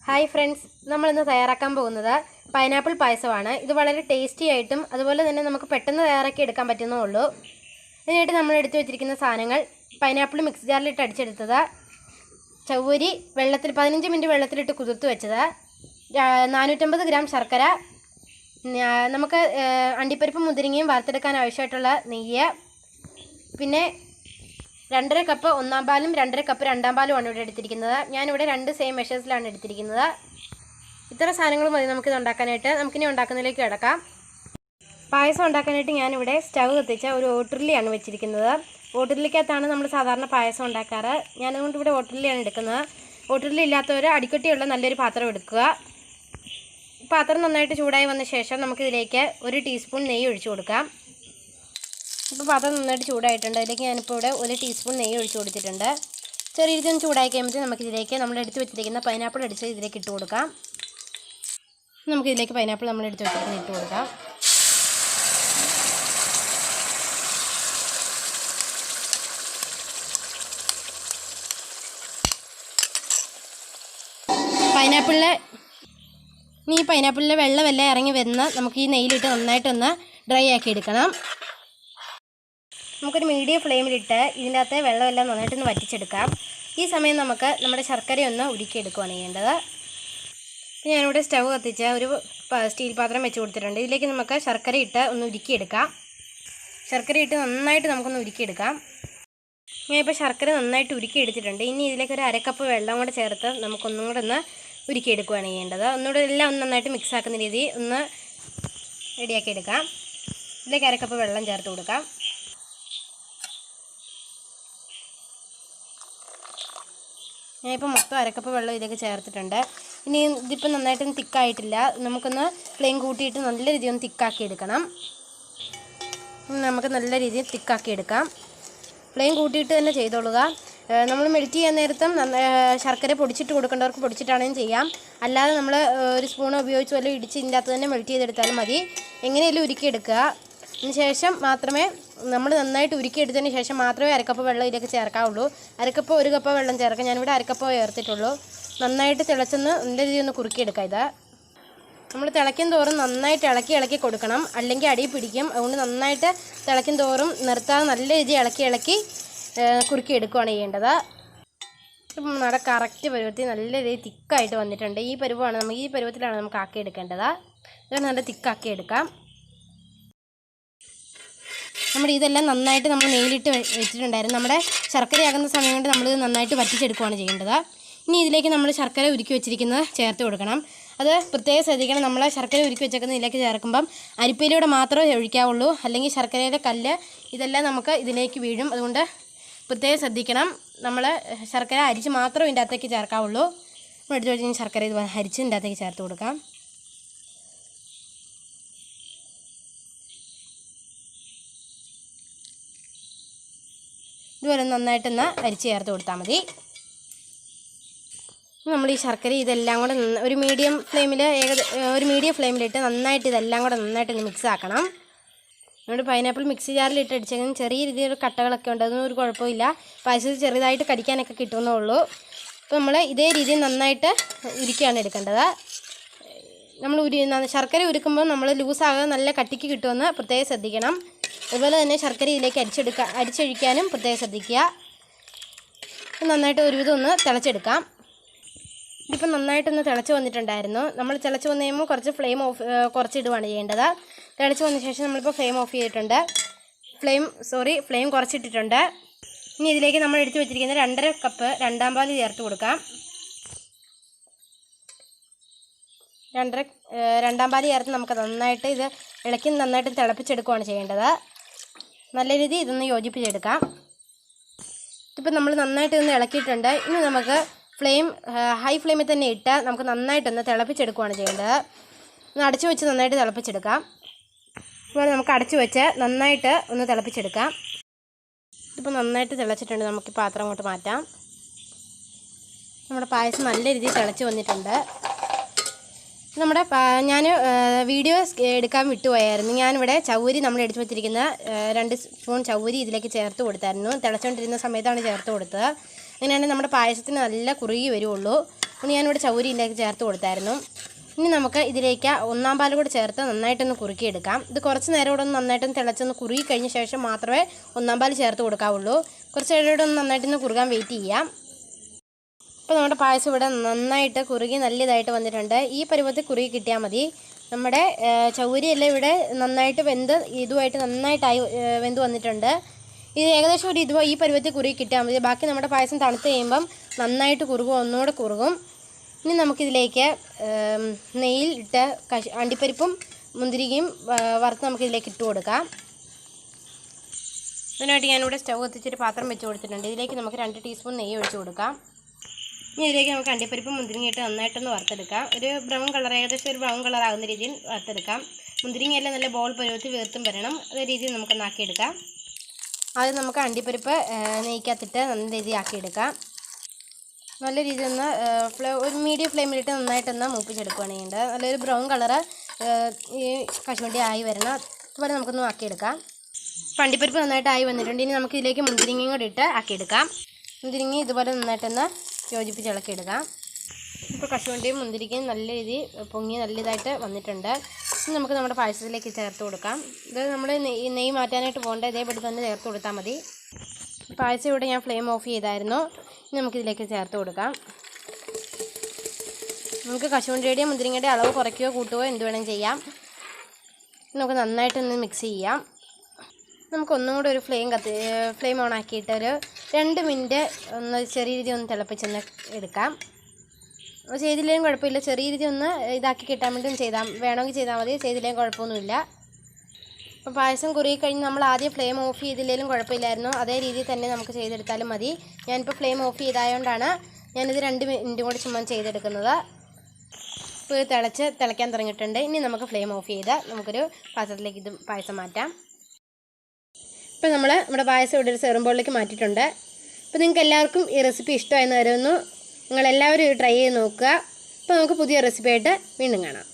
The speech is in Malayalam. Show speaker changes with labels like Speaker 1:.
Speaker 1: ഹായ് ഫ്രണ്ട്സ്, നമ്മളിന്ന് തയ്യാറാക്കാൻ പോകുന്നത് പൈനാപ്പിൾ പായസമാണ്. ഇത് വളരെ ടേസ്റ്റി ആയിട്ടും അതുപോലെ തന്നെ നമുക്ക് പെട്ടെന്ന് തയ്യാറാക്കി എടുക്കാൻ പറ്റുന്നേ. ഇതിനായിട്ട് നമ്മൾ എടുത്തു വെച്ചിരിക്കുന്ന സാധനങ്ങൾ: പൈനാപ്പിൾ മിക്സ് ജാറിലിട്ട് അടിച്ചെടുത്തത്, ചവ്വരി 15 മിനിറ്റ് വെള്ളത്തിലിട്ട് കുതിർത്ത് വെച്ചത്, 450 ഗ്രാം ശർക്കര, നമുക്ക് അണ്ടിപ്പരിപ്പ് മുന്തിരിങ്ങയും വറുത്തെടുക്കാൻ ആവശ്യമായിട്ടുള്ള നെയ്യ്, പിന്നെ 2.5 കപ്പ് ഒന്നാം പാലും 2.5 കപ്പ് രണ്ടാം പാലുമാണ് ഇവിടെ എടുത്തിരിക്കുന്നത്. ഞാനിവിടെ 2 സെയിം മെഷേഴ്സിലാണ് എടുത്തിരിക്കുന്നത്. ഇത്ര സാധനങ്ങൾ മതി നമുക്കിത് ഉണ്ടാക്കാനായിട്ട്. നമുക്കിനി ഉണ്ടാക്കുന്നതിലേക്ക് കിടക്കാം. പായസം ഉണ്ടാക്കാനായിട്ട് ഞാനിവിടെ സ്റ്റവ് കത്തിച്ച ഒരു ഓട്ടുരുളിയാണ് വെച്ചിരിക്കുന്നത്. ഓട്ടുരുളിക്കകത്താണ് നമ്മൾ സാധാരണ പായസം ഉണ്ടാക്കാറ്. ഞാനതുകൊണ്ട് ഇവിടെ ഓട്ടുരുളിയാണ് എടുക്കുന്നത്. ഓട്ടുരുളി ഇല്ലാത്തവർ അടിക്കട്ടിയുള്ള നല്ലൊരു പാത്രം എടുക്കുക. പാത്രം നന്നായിട്ട് ചൂടായി വന്ന ശേഷം നമുക്കിതിലേക്ക് 1 ടീസ്പൂൺ നെയ്യ് ഒഴിച്ചു കൊടുക്കാം. ഇപ്പോൾ പാത്രം നന്നായിട്ട് ചൂടായിട്ടുണ്ട്. അതിലേക്ക് ഞാനിപ്പോൾ ഇവിടെ 1 ടീസ്പൂൺ നെയ്യ് ഒഴിച്ചു കൊടുത്തിട്ടുണ്ട്. ചെറിയ രീതിയിൽ ചൂടായി കഴിയുമ്പോൾ നമുക്കിതിലേക്ക് നമ്മൾ എടുത്ത് വെച്ചിരിക്കുന്ന പൈനാപ്പിൾ അടിച്ച് ഇതിലേക്ക് ഇട്ട് കൊടുക്കാം. നമുക്കിതിലേക്ക് പൈനാപ്പിൾ നമ്മൾ എടുത്ത് വെച്ചിരിക്കുന്ന ഇട്ട് കൊടുക്കാം. പൈനാപ്പിളിലെ വെള്ളമെല്ലാം ഇറങ്ങി വരുന്ന നമുക്ക് ഈ നെയ്യിലിട്ട് നന്നായിട്ടൊന്ന് ഡ്രൈ ആക്കി എടുക്കണം. നമുക്കൊരു മീഡിയം ഫ്ലെയിമിലിട്ട് ഇതിൻ്റെ അകത്തെ വെള്ളമെല്ലാം നന്നായിട്ടൊന്ന് വറ്റിച്ചെടുക്കാം. ഈ സമയം നമുക്ക് നമ്മുടെ ശർക്കരയൊന്ന് ഉരുക്കിയെടുക്കുകയാണ് ചെയ്യേണ്ടത്. ഞാനിവിടെ സ്റ്റവ് കത്തിച്ച് ഒരു സ്റ്റീൽ പാത്രം വെച്ച് കൊടുത്തിട്ടുണ്ട്. ഇതിലേക്ക് നമുക്ക് ശർക്കര ഇട്ട് ഒന്ന് ഉരുക്കിയെടുക്കാം. ശർക്കര ഇട്ട് നന്നായിട്ട് നമുക്കൊന്ന് ഉരുക്കിയെടുക്കാം. ഞാനിപ്പോൾ ശർക്കര നന്നായിട്ട് ഉരുക്കിയെടുത്തിട്ടുണ്ട്. ഇനി ഇതിലേക്ക് ഒരു 1/2 കപ്പ് വെള്ളം കൂടെ ചേർത്ത് നമുക്കൊന്നും കൂടെ ഒന്ന് ഉരുക്കിയെടുക്കുകയാണ് ചെയ്യേണ്ടത്. ഒന്നുകൂടെ എല്ലാം ഒന്ന് നന്നായിട്ട് മിക്സ് ആക്കുന്ന രീതി ഒന്ന് റെഡിയാക്കി എടുക്കാം. ഇതിലേക്ക് 1/2 കപ്പ് വെള്ളം ചേർത്ത് കൊടുക്കാം. ഞാനിപ്പോൾ മൊത്തം 1/2 കപ്പ് വെള്ളം ഇതിലേക്ക് ചേർത്തിട്ടുണ്ട്. ഇനി ഇതിപ്പോൾ നന്നായിട്ടൊന്നും തിക്കായിട്ടില്ല. നമുക്കൊന്ന് ഫ്ലെയിം കൂട്ടിയിട്ട് നല്ല രീതിയിൽ ഒന്ന് തിക്കാക്കി എടുക്കണം. നമുക്ക് നല്ല രീതിയിൽ തിക്കാക്കി എടുക്കാം. ഫ്ലെയിം കൂട്ടിയിട്ട് തന്നെ ചെയ്തോളുക. നമ്മൾ മെൽറ്റ് ചെയ്യാൻ നേരത്തും ശർക്കര പൊടിച്ചിട്ട് കൊടുക്കേണ്ടവർക്ക് പൊടിച്ചിട്ടാണെങ്കിലും ചെയ്യാം. അല്ലാതെ നമ്മൾ ഒരു സ്പൂൺ ഉപയോഗിച്ച് വല്ലതും ഇടിച്ച് ഇതിൻ്റെ അകത്ത് തന്നെ മെൽറ്റ് ചെയ്തെടുത്താലും മതി. എങ്ങനെയെങ്കിലും ഉരുക്കിയെടുക്കുക. അതിന് ശേഷം മാത്രമേ നമ്മൾ നന്നായിട്ട് ഉരുക്കിയെടുത്തതിന് ശേഷം മാത്രമേ 1/2 കപ്പ് വെള്ളം ഇതിലേക്ക് ചേർക്കാവുള്ളൂ. 1/2 കപ്പ് 1 കപ്പ് വെള്ളം ചേർക്കാം. ഞാനിവിടെ 1/2 കപ്പ് ചേർത്തിട്ടുള്ളൂ. നന്നായിട്ട് തിളച്ചൊന്ന് നല്ല രീതിയിൽ ഒന്ന് കുറുക്കിയെടുക്കാം. ഇത് നമ്മൾ തിളയ്ക്കും തോറും നന്നായിട്ട് ഇളക്കി കൊടുക്കണം, അല്ലെങ്കിൽ അടി പിടിക്കും. അതുകൊണ്ട് നന്നായിട്ട് തിളയ്ക്കും തോറും നിർത്താതെ നല്ല രീതിയിൽ ഇളക്കി കുറുക്കിയെടുക്കുകയാണ് ചെയ്യേണ്ടത്. ഇപ്പം നമ്മുടെ കറക്റ്റ് പരുവത്തിൽ നല്ല രീതിയിൽ തിക്കായിട്ട് വന്നിട്ടുണ്ട്. ഈ പരുവത്തിലാണ് നമുക്ക് ആക്കിയെടുക്കേണ്ടത്. ഇത് നല്ല തിക്കാക്കി എടുക്കാം. ഇതെല്ലാം നന്നായിട്ട് നമ്മൾ നെയ്യിലിട്ട് വെച്ചിട്ടുണ്ടായിരുന്നു. നമ്മുടെ ശർക്കരയാകുന്ന സമയം കൊണ്ട് നമ്മളിത് നന്നായിട്ട് വറ്റിച്ചെടുക്കുകയാണ് ചെയ്യേണ്ടത്. ഇനി ഇതിലേക്ക് നമ്മൾ ശർക്കര ഉരുക്കി വെച്ചിരിക്കുന്നത് ചേർത്ത് കൊടുക്കണം. അത് പ്രത്യേകം ശ്രദ്ധിക്കണം. നമ്മൾ ശർക്കര ഉരുക്കി വെച്ചേക്കുന്നത് ഇതിലേക്ക് ചേർക്കുമ്പം അരിപ്പയിലൂടെ മാത്രമേ ഒഴിക്കാവുള്ളൂ, അല്ലെങ്കിൽ ശർക്കരയുടെ കല്ല് ഇതെല്ലാം നമുക്ക് ഇതിലേക്ക് വീഴും. അതുകൊണ്ട് പ്രത്യേകം ശ്രദ്ധിക്കണം. നമ്മൾ ശർക്കര അരിച്ച് മാത്രമേ ഇതിൻ്റെ അകത്തേക്ക് ചേർക്കാവുള്ളൂ. നമ്മൾ എടുത്ത് വെച്ച് ശർക്കര ഇത് അരിച്ച് ഇതിൻ്റെ അകത്തേക്ക് ചേർത്ത് കൊടുക്കാം. ഇതുപോലെ നന്നായിട്ടൊന്ന് അരിച്ച് ചേർത്ത് കൊടുത്താൽ മതി. നമ്മൾ ഈ ശർക്കര ഇതെല്ലാം കൂടെ ഒരു മീഡിയം ഫ്ലെയിമിലിട്ട് നന്നായിട്ട് ഇതെല്ലാം കൂടെ നന്നായിട്ടൊന്ന് മിക്സ് ആക്കണം. നമ്മുടെ പൈനാപ്പിൾ മിക്സി ജാറിലിട്ട് അടിച്ചെങ്കിൽ ചെറിയ രീതിയിൽ കട്ടകളൊക്കെ ഉണ്ട്. അതൊന്നും ഒരു കുഴപ്പമില്ല. പായസത്തിൽ ചെറുതായിട്ട് കടിക്കാനൊക്കെ കിട്ടുന്നേ ഉള്ളൂ. അപ്പോൾ നമ്മൾ ഇതേ രീതിയിൽ നന്നായിട്ട് ഉരുക്കിയാണ് എടുക്കേണ്ടത്. നമ്മൾ ശർക്കര ഉരുക്കുമ്പോൾ നമ്മൾ ലൂസാകാതെ നല്ല കട്ടിക്ക് കിട്ടുമെന്ന് പ്രത്യേകം ശ്രദ്ധിക്കണം. അതുപോലെ തന്നെ ശർക്കര ഇതിലേക്ക് അരിച്ചൊഴിക്കാനും പ്രത്യേകം ശ്രദ്ധിക്കുക. നന്നായിട്ട് ഒരുവിധം ഒന്ന് തിളച്ചെടുക്കാം. ഇതിപ്പോൾ നന്നായിട്ടൊന്ന് തിളച്ച് വന്നിട്ടുണ്ടായിരുന്നു. നമ്മൾ തിളച്ച് വന്നു കഴിയുമ്പോൾ കുറച്ചിടുകയാണ് ചെയ്യേണ്ടത്. തിളച്ച് വന്ന ശേഷം നമ്മളിപ്പോൾ ഫ്ലെയിം ഓഫ് ചെയ്തിട്ടുണ്ട്. ഫ്ലെയിം കുറച്ചിട്ടിട്ടുണ്ട്. ഇനി ഇതിലേക്ക് നമ്മൾ എടുത്ത് വെച്ചിരിക്കുന്ന 2.5 കപ്പ് രണ്ടാം പാൽ ചേർത്ത് കൊടുക്കാം. രണ്ടാം പാൽ ചേർത്ത് നമുക്ക് നന്നായിട്ട് ഇത് ഇളക്കി നന്നായിട്ട് തിളപ്പിച്ചെടുക്കുകയാണ് ചെയ്യേണ്ടത്. നല്ല രീതിയിൽ ഇതൊന്ന് യോജിപ്പിച്ചെടുക്കാം. ഇതിപ്പോൾ നമ്മൾ നന്നായിട്ട് ഇതൊന്ന് ഇളക്കിയിട്ടുണ്ട്. ഇനി നമുക്ക് ഹൈ ഫ്ലെയിമിൽ തന്നെ ഇട്ട് നമുക്ക് നന്നായിട്ടൊന്ന് തിളപ്പിച്ചെടുക്കുകയാണ് ചെയ്യേണ്ടത്. ഒന്ന് അടച്ചു വെച്ച് നന്നായിട്ട് തിളപ്പിച്ചെടുക്കാം. ഇപ്പോൾ നമുക്ക് അടച്ചു വെച്ച് നന്നായിട്ട് ഒന്ന് തിളപ്പിച്ചെടുക്കാം. ഇതിപ്പോൾ നന്നായിട്ട് തിളച്ചിട്ടുണ്ട്. നമുക്ക് പാത്രം അങ്ങോട്ട് മാറ്റാം. നമ്മുടെ പായസം നല്ല രീതിയിൽ തിളച്ച് വന്നിട്ടുണ്ട്. ഞാൻ വീഡിയോ എടുക്കാൻ വിട്ടുപോയായിരുന്നു. ഞാനിവിടെ ചവ്വരി നമ്മൾ എടുത്ത് വെച്ചിരിക്കുന്ന 2 സ്പൂൺ ചവ്വരി ഇതിലേക്ക് ചേർത്ത് കൊടുത്തായിരുന്നു. തിളച്ചുകൊണ്ടിരുന്ന സമയത്താണ് ചേർത്ത് കൊടുത്തത്. അങ്ങനെയാണെങ്കിൽ നമ്മുടെ പായസത്തിന് നല്ല കുറുകി വരുള്ളൂ. ഒന്ന് ഞാനിവിടെ ചൗരി ഇതിലേക്ക് ചേർത്ത് കൊടുത്തായിരുന്നു. ഇനി നമുക്ക് ഇതിലേക്ക് ഒന്നാം പാൽ കൂടെ ചേർത്ത് നന്നായിട്ടൊന്ന് കുറുക്കിയെടുക്കാം. ഇത് കുറച്ച് നേരം കൂടെ ഒന്ന് നന്നായിട്ടൊന്ന് തിളച്ചൊന്ന് കുറുകി കഴിഞ്ഞ ശേഷം മാത്രമേ ഒന്നാം പാൽ ചേർത്ത് കൊടുക്കാവുള്ളൂ. കുറച്ച് നേരം കൂടെ ഒന്ന് നന്നായിട്ടൊന്ന് കുറുകാൻ വെയിറ്റ് ചെയ്യാം. ഇപ്പോൾ നമ്മുടെ പായസം ഇവിടെ നന്നായിട്ട് കുറുകി നല്ലതായിട്ട് വന്നിട്ടുണ്ട്. ഈ പരുവത്തിൽ കുറുകി കിട്ടിയാൽ മതി. നമ്മുടെ ചൗരിയെല്ലാം ഇവിടെ നന്നായിട്ട് ഇതുമായിട്ട് നന്നായിട്ടായി വെന്ത് വന്നിട്ടുണ്ട്. ഇത് ഏകദേശം ഈ പരുവത്തിൽ കുറുകി കിട്ടിയാൽ മതി. ബാക്കി നമ്മുടെ പായസം തണുത്ത് കഴിയുമ്പം നന്നായിട്ട് കുറുകും, ഒന്നുകൂടെ കുറുകും. ഇനി നമുക്കിതിലേക്ക് നെയ്യിൽ ഇട്ട് അണ്ടിപ്പരിപ്പും മുന്തിരിയും വറുത്ത് നമുക്കിതിലേക്ക് ഇട്ട് കൊടുക്കാം. ഇതിനായിട്ട് ഞാനിവിടെ സ്റ്റൗ കത്തിച്ചൊരു പാത്രം വെച്ച് കൊടുത്തിട്ടുണ്ട്. ഇതിലേക്ക് നമുക്ക് 2 ടീസ്പൂൺ നെയ്യ് ഒഴിച്ച് കൊടുക്കാം. ഇനി ഇതിലേക്ക് നമുക്ക് അണ്ടിപ്പരിപ്പും മുന്തിരിങ്ങ ഇട്ട് നന്നായിട്ടൊന്ന് വറുത്തെടുക്കാം. ഏകദേശം ഒരു ബ്രൗൺ കളർ ആകുന്ന രീതിയിൽ വറുത്തെടുക്കാം. മുന്തിരിങ്ങയെല്ലാം നല്ല ബോൾ പരുവത്തിൽ വീർത്തും വരണം. അതേ രീതിയിൽ നമുക്കൊന്ന് ആക്കിയെടുക്കാം. ആദ്യം നമുക്ക് അണ്ടിപ്പരിപ്പ് നെയ്ക്കകത്തിട്ട് നല്ല രീതിയിൽ ആക്കിയെടുക്കാം. നല്ല രീതിയിൽ ഒന്ന് ഒരു മീഡിയം ഫ്ലെയിമിലിട്ട് നന്നായിട്ടൊന്ന് മൂപ്പിച്ചെടുക്കുകയാണ് ചെയ്യേണ്ടത്. നല്ലൊരു ബ്രൗൺ കളറ് ഈ കശുവണ്ടി ആയി വരണം. അതുപോലെ നമുക്കൊന്ന് ആക്കിയെടുക്കാം. അപ്പോൾ അണ്ടിപ്പരിപ്പ് നന്നായിട്ട് ആയി വന്നിട്ടുണ്ട്. ഇനി നമുക്ക് ഇതിലേക്ക് മുന്തിരിങ്ങയും കൂടി ഇട്ട് ആക്കിയെടുക്കാം. മുന്തിരിങ്ങ ഇതുപോലെ നന്നായിട്ടൊന്ന് യോജിപ്പിച്ച് ഇളക്കിയെടുക്കാം. ഇപ്പോൾ കശുവണ്ടിയും മുന്തിരിക്കയും നല്ല രീതിയിൽ പൊങ്ങി നല്ലതായിട്ട് വന്നിട്ടുണ്ട്. ഇനി നമുക്ക് നമ്മുടെ പായസത്തിലേക്ക് ചേർത്ത് കൊടുക്കാം. ഇത് നമ്മൾ നെയ്യ് മാറ്റാനായിട്ട് പോകേണ്ട ഇതേപടി തന്നെ ചേർത്ത് കൊടുത്താൽ മതി. പായസം ഇവിടെ ഞാൻ ഫ്ലെയിം ഓഫ് ചെയ്തായിരുന്നു. ഇനി നമുക്കിതിലേക്ക് ചേർത്ത് കൊടുക്കാം. നമുക്ക് കശുവണ്ടിയുടെയും മുന്തിരിങ്ങയുടെയും അളവ് കുറയ്ക്കുകയോ കൂട്ടുകയോ എന്ത് വേണം ചെയ്യാം. നമുക്ക് നന്നായിട്ടൊന്ന് മിക്സ് ചെയ്യാം. നമുക്കൊന്നും കൂടെ ഒരു ഫ്ലെയിം ഓൺ ആക്കിയിട്ട് ഒരു 2 മിനിറ്റ് ഒന്ന് ചെറിയ രീതി ഒന്ന് തിളപ്പിച്ചൊന്ന് എടുക്കാം. ചെയ്തില്ലെങ്കിലും കുഴപ്പമില്ല. ചെറിയ രീതി ഒന്ന് ഇതാക്കി കിട്ടാൻ വേണ്ടി വേണമെങ്കിൽ ചെയ്താൽ മതി. ചെയ്തില്ലെങ്കിലും കുഴപ്പമൊന്നുമില്ല. അപ്പോൾ പായസം കുറുകി കഴിഞ്ഞ് നമ്മൾ ആദ്യം ഫ്ലെയിം ഓഫ് ചെയ്തില്ലെങ്കിലും കുഴപ്പമില്ലായിരുന്നു. അതേ രീതിയിൽ തന്നെ നമുക്ക് ചെയ്തെടുത്താലും മതി. ഞാനിപ്പോൾ ഫ്ലെയിം ഓഫ് ചെയ്തായതുകൊണ്ടാണ് ഞാനിത് 2 മിനിറ്റും കൂടി ചുമ്മാ ചെയ്തെടുക്കുന്നത്. ഇപ്പോൾ തിളയ്ക്കാൻ തുടങ്ങിയിട്ടുണ്ട്. ഇനി നമുക്ക് ഫ്ലെയിം ഓഫ് ചെയ്ത് നമുക്കൊരു പാത്രത്തിലേക്ക് ഇത് പായസം മാറ്റാം. ഇപ്പോൾ നമ്മുടെ പായസം ഇവിടെ ഒരു സെർവിംഗ് ബൗളിലേക്ക് മാറ്റിയിട്ടുണ്ട്. അപ്പോൾ നിങ്ങൾക്ക് എല്ലാവർക്കും ഈ റെസിപ്പി ഇഷ്ടമായെന്ന് കരുതുന്നു. നിങ്ങളെല്ലാവരും ഇത് ട്രൈ ചെയ്ത് നോക്കുക. അപ്പോൾ നമുക്ക് പുതിയ റെസിപ്പി ആയിട്ട് വീണ്ടും കാണാം.